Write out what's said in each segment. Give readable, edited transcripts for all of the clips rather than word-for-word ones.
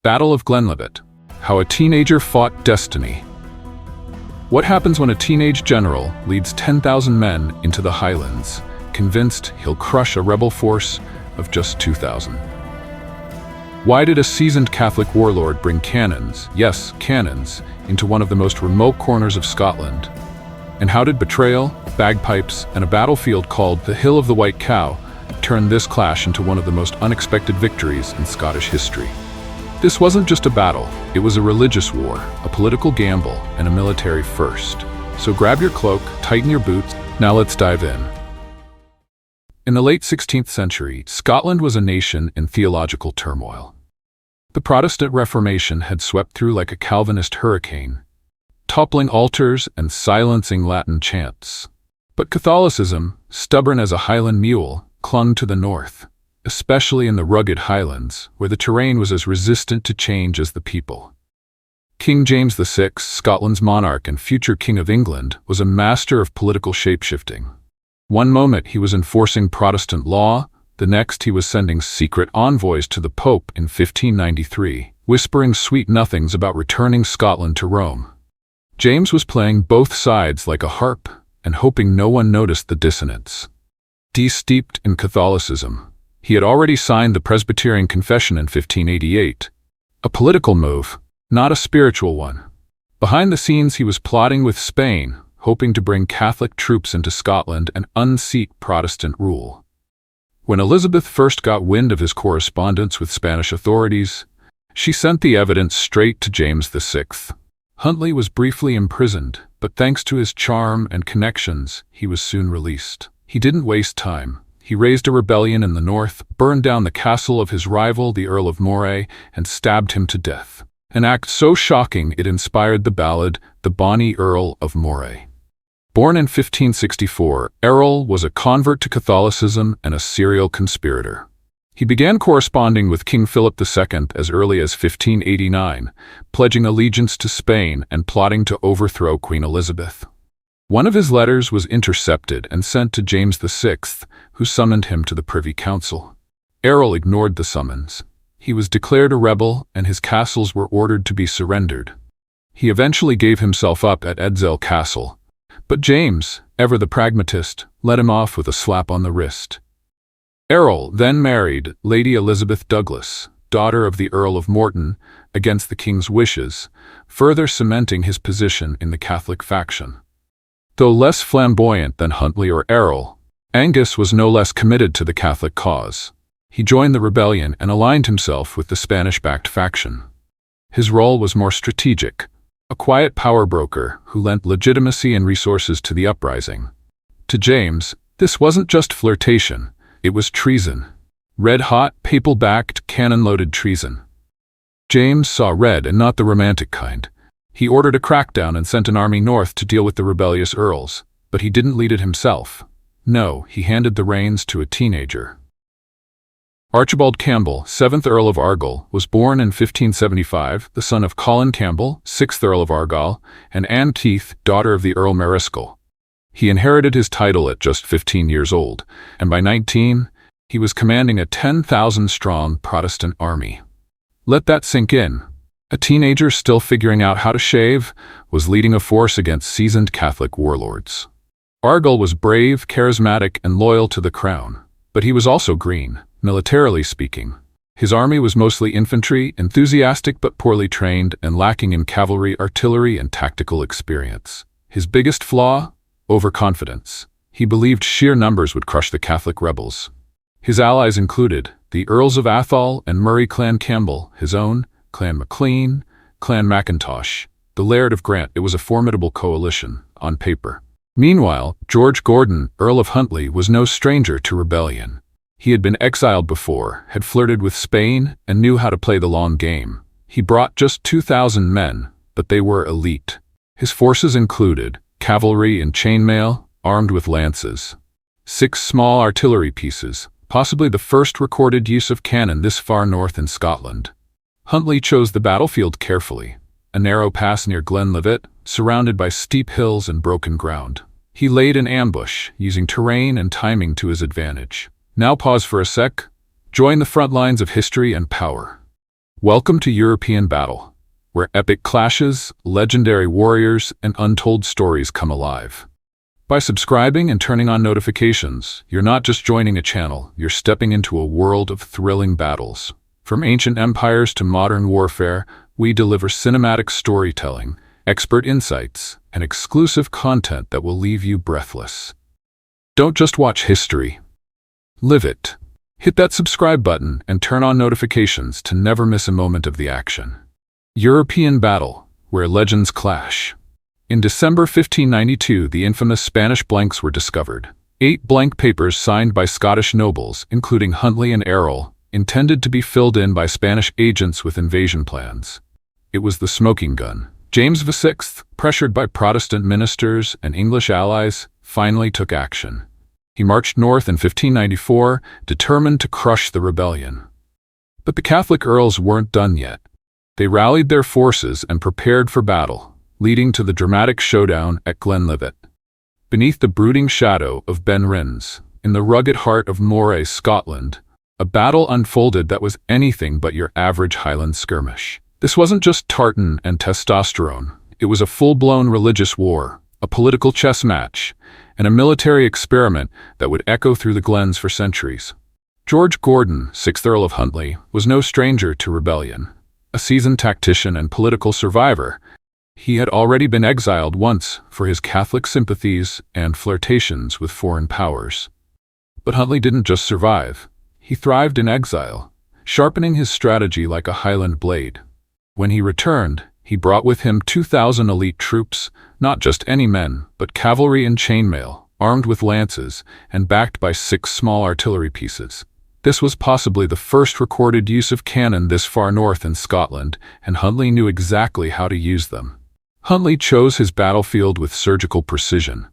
Battle of Glenlivet. How a teenager fought destiny. What happens when a teenage general leads 10,000 men into the Highlands, convinced he'll crush a rebel force of just 2,000? Why did a seasoned Catholic warlord bring cannons, yes, cannons, into one of the most remote corners of Scotland? And how did betrayal, bagpipes, and a battlefield called the Hill of the White Cow turn this clash into one of the most unexpected victories in Scottish history? This wasn't just a battle, it was a religious war, a political gamble, and a military first. So grab your cloak, tighten your boots, now let's dive in. In the late 16th century, Scotland was a nation in theological turmoil. The Protestant Reformation had swept through like a Calvinist hurricane, toppling altars and silencing Latin chants. But Catholicism, stubborn as a Highland mule, clung to the north, especially in the rugged Highlands, where the terrain was as resistant to change as the people. King James VI, Scotland's monarch and future King of England, was a master of political shape-shifting. One moment he was enforcing Protestant law, the next he was sending secret envoys to the Pope in 1593, whispering sweet nothings about returning Scotland to Rome. James was playing both sides like a harp and hoping no one noticed the dissonance. Steeped in Catholicism, he had already signed the Presbyterian Confession in 1588, a political move, not a spiritual one. Behind the scenes he was plotting with Spain, hoping to bring Catholic troops into Scotland and unseat Protestant rule. When Elizabeth first got wind of his correspondence with Spanish authorities, she sent the evidence straight to James VI. Huntly was briefly imprisoned, but thanks to his charm and connections, he was soon released. He didn't waste time. He raised a rebellion in the north, burned down the castle of his rival, the Earl of Moray, and stabbed him to death. An act so shocking it inspired the ballad, The Bonny Earl of Moray. Born in 1564, Errol was a convert to Catholicism and a serial conspirator. He began corresponding with King Philip II as early as 1589, pledging allegiance to Spain and plotting to overthrow Queen Elizabeth. One of his letters was intercepted and sent to James VI, who summoned him to the Privy Council. Errol ignored the summons. He was declared a rebel, and his castles were ordered to be surrendered. He eventually gave himself up at Edzell Castle, but James, ever the pragmatist, let him off with a slap on the wrist. Errol then married Lady Elizabeth Douglas, daughter of the Earl of Morton, against the king's wishes, further cementing his position in the Catholic faction. Though less flamboyant than Huntly or Errol, Angus was no less committed to the Catholic cause. He joined the rebellion and aligned himself with the Spanish-backed faction. His role was more strategic, a quiet power broker who lent legitimacy and resources to the uprising. To James, this wasn't just flirtation, it was treason. Red-hot, papal-backed, cannon-loaded treason. James saw red and not the romantic kind. He ordered a crackdown and sent an army north to deal with the rebellious earls, but he didn't lead it himself. No, he handed the reins to a teenager. Archibald Campbell, 7th Earl of Argyll, was born in 1575, the son of Colin Campbell, 6th Earl of Argyll, and Anne Keith, daughter of the Earl Mariscal. He inherited his title at just 15 years old, and by 19, he was commanding a 10,000-strong Protestant army. Let that sink in. A teenager still figuring out how to shave was leading a force against seasoned Catholic warlords. Argyll was brave, charismatic, and loyal to the crown, but he was also green, militarily speaking. His army was mostly infantry, enthusiastic but poorly trained, and lacking in cavalry, artillery, and tactical experience. His biggest flaw? Overconfidence. He believed sheer numbers would crush the Catholic rebels. His allies included the Earls of Atholl and Murray Clan Campbell, his own, Clan Maclean, Clan Mackintosh, the Laird of Grant. It was a formidable coalition, on paper. Meanwhile, George Gordon, Earl of Huntly, was no stranger to rebellion. He had been exiled before, had flirted with Spain, and knew how to play the long game. He brought just 2,000 men, but they were elite. His forces included cavalry in chainmail, armed with lances, 6 small artillery pieces, possibly the first recorded use of cannon this far north in Scotland. Huntly chose the battlefield carefully, a narrow pass near Glenlivet, surrounded by steep hills and broken ground. He laid an ambush, using terrain and timing to his advantage. Now pause for a sec. Join the front lines of history and power. Welcome to European Battle, where epic clashes, legendary warriors, and untold stories come alive. By subscribing and turning on notifications, you're not just joining a channel, you're stepping into a world of thrilling battles. From ancient empires to modern warfare, we deliver cinematic storytelling, expert insights, and exclusive content that will leave you breathless. Don't just watch history. Live it. Hit that subscribe button and turn on notifications to never miss a moment of the action. European Battle, where legends clash. In December 1592, the infamous Spanish blanks were discovered. 8 blank papers signed by Scottish nobles, including Huntly and Errol, intended to be filled in by Spanish agents with invasion plans. It was the smoking gun. James VI, pressured by Protestant ministers and English allies, finally took action. He marched north in 1594, determined to crush the rebellion. But the Catholic earls weren't done yet. They rallied their forces and prepared for battle, leading to the dramatic showdown at Glenlivet. Beneath the brooding shadow of Ben Rinnes, in the rugged heart of Moray, Scotland, a battle unfolded that was anything but your average Highland skirmish. This wasn't just tartan and testosterone. It was a full-blown religious war, a political chess match, and a military experiment that would echo through the glens for centuries. George Gordon, 6th Earl of Huntly, was no stranger to rebellion. A seasoned tactician and political survivor, he had already been exiled once for his Catholic sympathies and flirtations with foreign powers. But Huntly didn't just survive. He thrived in exile, sharpening his strategy like a Highland blade. When he returned, he brought with him 2,000 elite troops, not just any men, but cavalry in chainmail, armed with lances, and backed by 6 small artillery pieces. This was possibly the first recorded use of cannon this far north in Scotland, and Huntly knew exactly how to use them. Huntly chose his battlefield with surgical precision.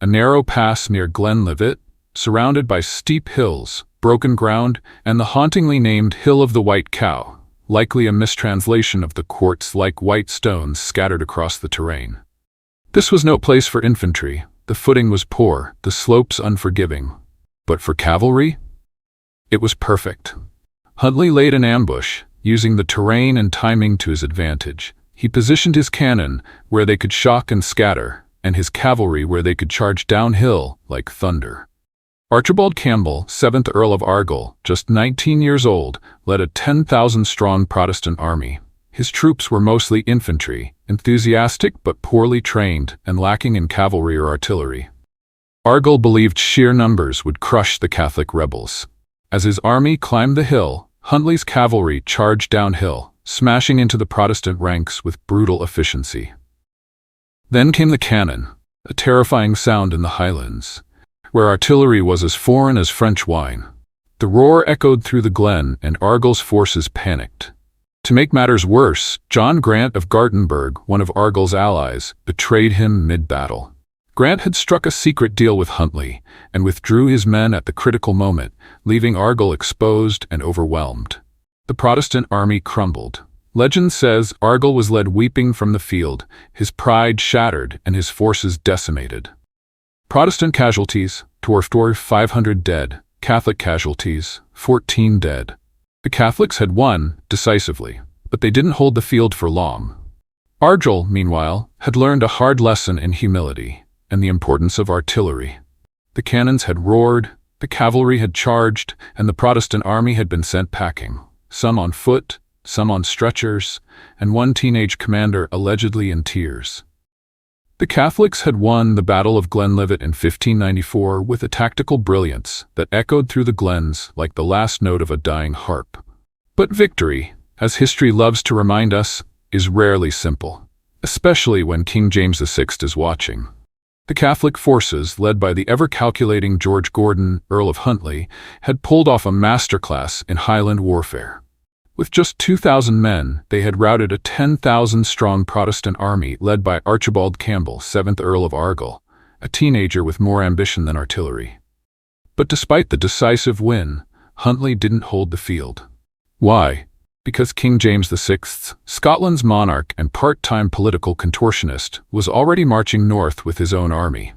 A narrow pass near Glenlivet, surrounded by steep hills, broken ground, and the hauntingly named Hill of the White Cow, likely a mistranslation of the quartz-like white stones scattered across the terrain. This was no place for infantry. The footing was poor, the slopes unforgiving. But for cavalry? It was perfect. Huntly laid an ambush, using the terrain and timing to his advantage. He positioned his cannon where they could shock and scatter, and his cavalry where they could charge downhill like thunder. Archibald Campbell, 7th Earl of Argyll, just 19 years old, led a 10,000-strong Protestant army. His troops were mostly infantry, enthusiastic but poorly trained and lacking in cavalry or artillery. Argyll believed sheer numbers would crush the Catholic rebels. As his army climbed the hill, Huntly's cavalry charged downhill, smashing into the Protestant ranks with brutal efficiency. Then came the cannon, a terrifying sound in the Highlands, where artillery was as foreign as French wine. The roar echoed through the glen, and Argyll's forces panicked. To make matters worse, John Grant of Gartenberg, one of Argyll's allies, betrayed him mid-battle. Grant had struck a secret deal with Huntly, and withdrew his men at the critical moment, leaving Argyll exposed and overwhelmed. The Protestant army crumbled. Legend says Argyll was led weeping from the field, his pride shattered and his forces decimated. Protestant casualties, 500 dead, Catholic casualties, 14 dead. The Catholics had won, decisively, but they didn't hold the field for long. Argyll, meanwhile, had learned a hard lesson in humility and the importance of artillery. The cannons had roared, the cavalry had charged, and the Protestant army had been sent packing, some on foot, some on stretchers, and one teenage commander allegedly in tears. The Catholics had won the Battle of Glenlivet in 1594 with a tactical brilliance that echoed through the glens like the last note of a dying harp. But victory, as history loves to remind us, is rarely simple, especially when King James VI is watching. The Catholic forces, led by the ever-calculating George Gordon, Earl of Huntly, had pulled off a masterclass in Highland warfare. With just 2,000 men, they had routed a 10,000-strong Protestant army led by Archibald Campbell, 7th Earl of Argyll, a teenager with more ambition than artillery. But despite the decisive win, Huntly didn't hold the field. Why? Because King James VI, Scotland's monarch and part-time political contortionist, was already marching north with his own army.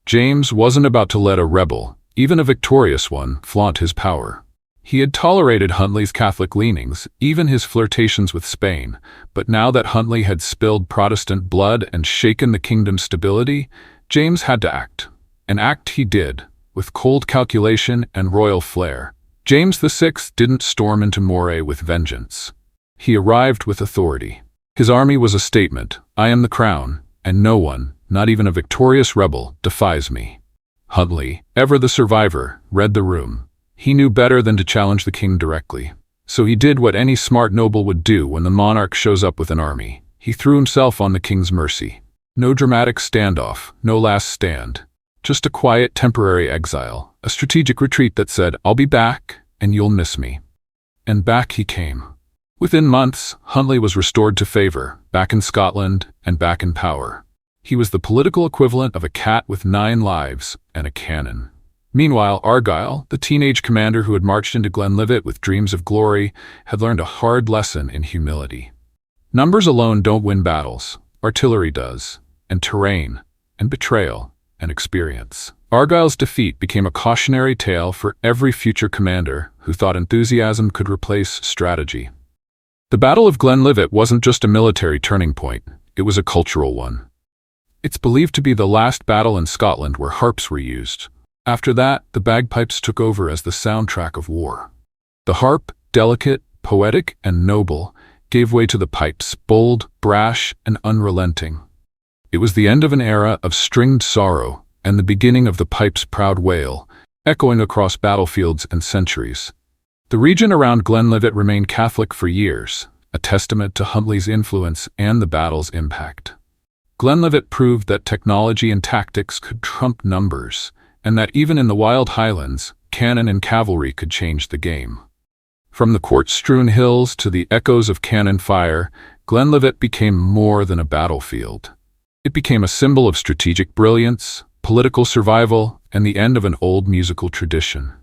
James wasn't about to let a rebel, even a victorious one, flaunt his power. He had tolerated Huntly's Catholic leanings, even his flirtations with Spain, but now that Huntly had spilled Protestant blood and shaken the kingdom's stability, James had to act. And act he did, with cold calculation and royal flair. James VI didn't storm into Moray with vengeance. He arrived with authority. His army was a statement: I am the crown, and no one, not even a victorious rebel, defies me. Huntly, ever the survivor, read the room. He knew better than to challenge the king directly. So he did what any smart noble would do when the monarch shows up with an army. He threw himself on the king's mercy. No dramatic standoff, no last stand. Just a quiet, temporary exile, a strategic retreat that said, I'll be back, and you'll miss me. And back he came. Within months, Huntly was restored to favor, back in Scotland and back in power. He was the political equivalent of a cat with 9 lives and a cannon. Meanwhile, Argyll, the teenage commander who had marched into Glenlivet with dreams of glory, had learned a hard lesson in humility. Numbers alone don't win battles. Artillery does, and terrain, and betrayal, and experience. Argyll's defeat became a cautionary tale for every future commander who thought enthusiasm could replace strategy. The Battle of Glenlivet wasn't just a military turning point, it was a cultural one. It's believed to be the last battle in Scotland where harps were used. After that, the bagpipes took over as the soundtrack of war. The harp, delicate, poetic, and noble, gave way to the pipes, bold, brash, and unrelenting. It was the end of an era of stringed sorrow and the beginning of the pipe's proud wail, echoing across battlefields and centuries. The region around Glenlivet remained Catholic for years, a testament to Huntly's influence and the battle's impact. Glenlivet proved that technology and tactics could trump numbers, and that even in the wild Highlands, cannon and cavalry could change the game. From the quartz-strewn hills to the echoes of cannon fire, Glenlivet became more than a battlefield. It became a symbol of strategic brilliance, political survival, and the end of an old musical tradition.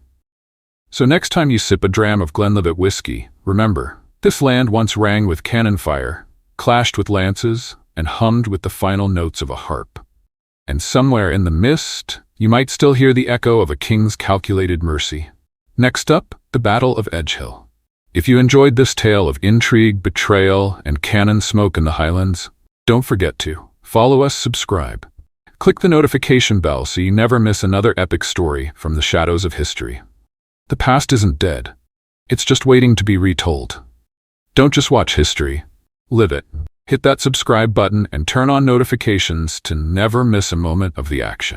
So next time you sip a dram of Glenlivet whiskey, remember, this land once rang with cannon fire, clashed with lances, and hummed with the final notes of a harp. And somewhere in the mist, you might still hear the echo of a king's calculated mercy. Next up, the Battle of Edgehill. If you enjoyed this tale of intrigue, betrayal, and cannon smoke in the Highlands, don't forget to follow us, subscribe. Click the notification bell so you never miss another epic story from the shadows of history. The past isn't dead. It's just waiting to be retold. Don't just watch history. Live it. Hit that subscribe button and turn on notifications to never miss a moment of the action.